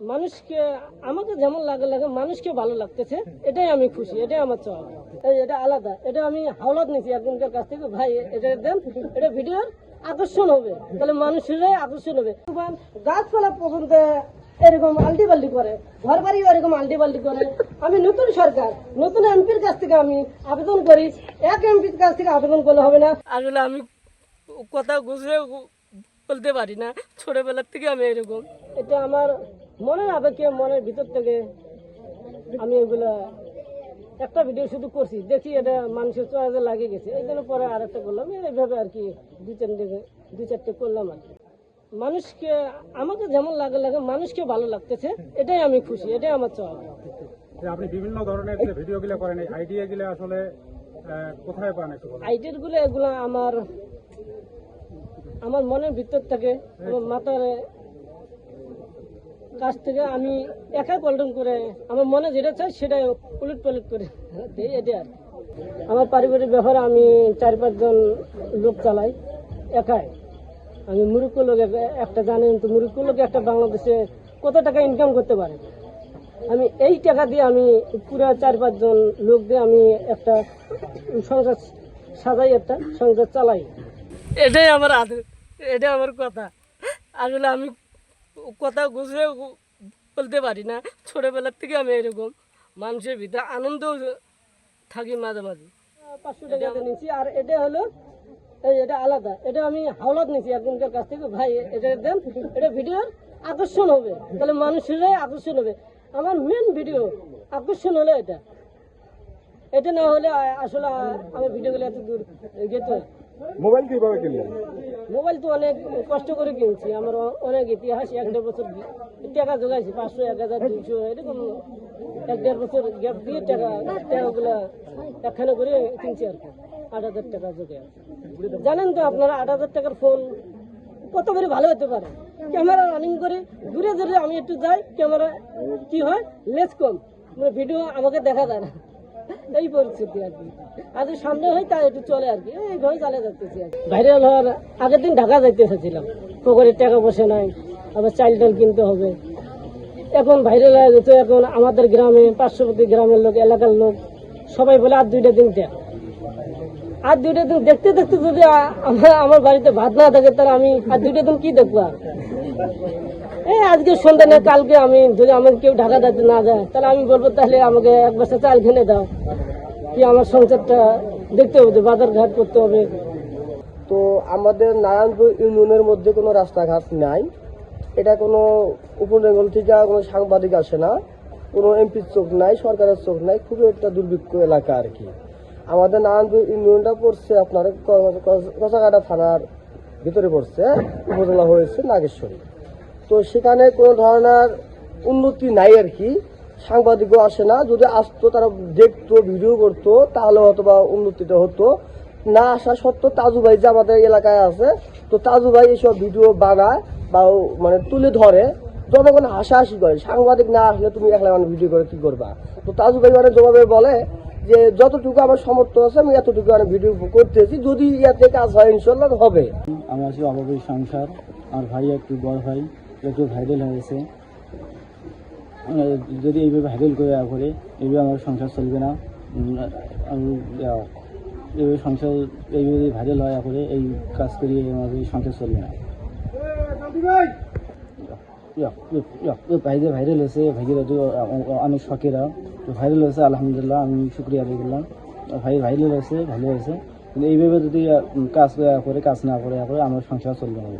মানুষকে আমাকে যেমন লাগে লাগে মানুষকে ভালো লাগতেছে, এটাই আমি খুশি, এটাই আমার চাওয়া। এটা আলাদা, এটা আমি হাওলাত নিয়েছি একজনকার কাছ থেকে, ভাই এটা দেন, এটা ভিডিওর আকর্ষণ হবে, তাহলে মানুষেরাই আকর্ষণ হবে। গাছপালা পর্যন্ত এরকম আল্টি পাল্টি করে, ঘর বাড়ি এরকম আল্টি পাল্টি করে। আমি নতুন সরকার, নতুন এমপির কাছ থেকে আমি আবেদন করি, এক এমপির কাছ থেকে আবেদন করলে হবে না। আসলে আমি কথা গুজরে বলতে পারি না, ছোটবেলার থেকে আমি এরকম, এটা আমার মনের আবেগে, মনের ভিতর থেকে আমি এগুলা একটা ভিডিও শুধু করছি, দেখি এটা মানুষের চোখে লাগিয়ে গেছে, এই জন্য পরে আর একটা করলাম, এইভাবে আর কি দুই চারটে করলাম আর কি। মানুষকে আমাকে যেমন লাগে লাগে মানুষকে ভালো লাগতেছে, এটাই আমি খুশি, এটাই আমার চাওয়া। আপনি বিভিন্ন ধরনের যে ভিডিওগুলো করেন, এই আইডিয়াগুলো আসলে কোথায় পান? আইডিয়া গুলো এগুলো আমার মনের ভিতর থেকে, আমার মাথার কাছ থেকে আমি একাই পল্টন করে আমার মনে যেটা চাই সেটাই উলট পালট করে দিই, এটা আর কি। আমার পারিবারিক ব্যাপারে আমি 4-5 জন লোক চালাই একাই। আমি মুরুক্ষ লোক, একটা জানেন তো মুরুক্ষ লোক একটা বাংলাদেশে কত টাকা ইনকাম করতে পারে। আমি এই টাকা দিয়ে আমি পুরো 4-5 জন লোক দিয়ে আমি একটা সংসার সাজাই, একটা সংসার চালাই, এটাই আমার আদর, এটাই আমার কথা। আসলে আমি কথা গুজরে বলতে পারি না, ছোটবেলার থেকে আমি এরকম, মানুষের ভিতরে আনন্দ থাকি মাঝে মাঝে। 500 টাকা নিয়েছি, আর এটা হলো এটা আলাদা, এটা আমি হাওলাত নিয়েছি একজনকার কাছ থেকে, ভাই এটা দেন, এটা ভিডিওর আকর্ষণ হবে, তাহলে মানুষেরাই আকর্ষণ হবে। আমার মেন ভিডিও আকর্ষণ হলো এটা না হলে আসলে আমার ভিডিওগুলো এত দূর যেতে। মোবাইল কিভাবে কিনলেন? মোবাইল তো অনেক কষ্ট করে কিনছি, আমার অনেক ইতিহাস, 1-1.5 বছর টাকা জোগাইছি, 500, 1000, 200 এরকম 1-1.5 বছর গ্যাপ দিয়ে টাকাগুলা একখানে করে কিনছি আর কি। 8,000 টাকা জোগাই। জানেন তো আপনারা 8,000 টাকার ফোন কত করে ভালো হতে পারে। ক্যামেরা রানিং করে দূরে দূরে আমি একটু যাই, ক্যামেরা কি হয় লেন্স কম, মানে ভিডিও আমাকে দেখা যায় না, এই পরিস্থিতি আর কি। আজ সামনে হয় তাই একটু চলে আর কি, এইভাবে চালিয়ে যাচ্তেছি আর কি। ভাইরাল হওয়ার আগের দিন ঢাকা যাইতে এসেছিলাম, পকেটের টাকা বসে নাই, আবার চাল ডাল কিনতে হবে। এখন ভাইরাল হয়ে যেত, এখন আমাদের গ্রামে পার্শ্ববর্তী গ্রামের লোক, এলাকার লোক সবাই বলে আর 2টা দিন দেখ, আর 2টা দিন দেখতে দেখতে যদি আমার বাড়িতে ভাত না থাকে, তাহলে আমি আর 2টা দিন কি দেখবো? এই আজকে সন্ধ্যা নেই, কালকে আমি যদি আমার কেউ ঢাকা যাইতে না যায়, তাহলে আমি বলবো তাহলে আমাকে 1 বস্তা চাল কিনে দাও, কি আমার সংসারটা দেখতে হবে, বাজার ঘাট করতে হবে। তো আমাদের নারায়ণপুর ইউনিয়নের মধ্যে কোনো রাস্তাঘাট নাই, এটা কোনো উপনগর থেকে কোনো সাংবাদিক আসে না, কোনো এমপির চোখ নাই, সরকারের চোখ নাই, খুবই একটা দুর্ভিক্ষ এলাকা আর কি। আমাদের নারায়ণপুর ইউনিয়নটা পড়ছে আপনার কচাকাটা থানার ভিতরে পড়ছে, উপজেলা হয়েছে নাগেশ্বরী। তো সেখানে কোনো ধরনের উন্নতি নাই আর কি, সাংবাদিকও আসে না, যদি আসতো তারা দেখতো, ভিডিও করতো, তাহলে হয়তো বা উন্নতিটা হতো। না আসা সত্ত্বেও তাজু ভাই যে আমাদের এলাকায় আছে, তো তাজু ভাই এইসব ভিডিও বানায় বা মানে তুলে ধরে, জনগণ হাসাহাসি করে, সাংবাদিক না আসলে তুমি একলা মানে ভিডিও করে কি করবা। তো তাজু ভাই মানে জবাবে বলে যে যতটুকু আমার সামর্থ্য আছে আমি এতটুকু আমি ভিডিও করতেছি, যদি ইয়াতে কাজ হয় ইনশাল্লাহ হবে। আমি আছি অভাবের সংসার, আমার ভাই একটু বড় ভাই একটু ভাইরাল হয়েছে, যদি এইভাবে ভাইরাল করে এইভাবে আমার সংসার চলবে না। এইভাবে সংসার এইভাবে ভাইরাল হওয়া করে এই কাজ করিয়ে আমাদের সংসার চলবে না। ভাই যে ভাইরাল হয়েছে, ভাইয়েরা তো অনেক শখেরা, তো ভাইরাল হয়েছে আলহামদুলিল্লাহ, আমি শুক্রিয়া আদায় করলাম। ভাই ভাইরাল হয়েছে, ভালো হয়েছে, কিন্তু এইভাবে যদি কাজ করে কাজ না করে আমার সংসার চলবে না।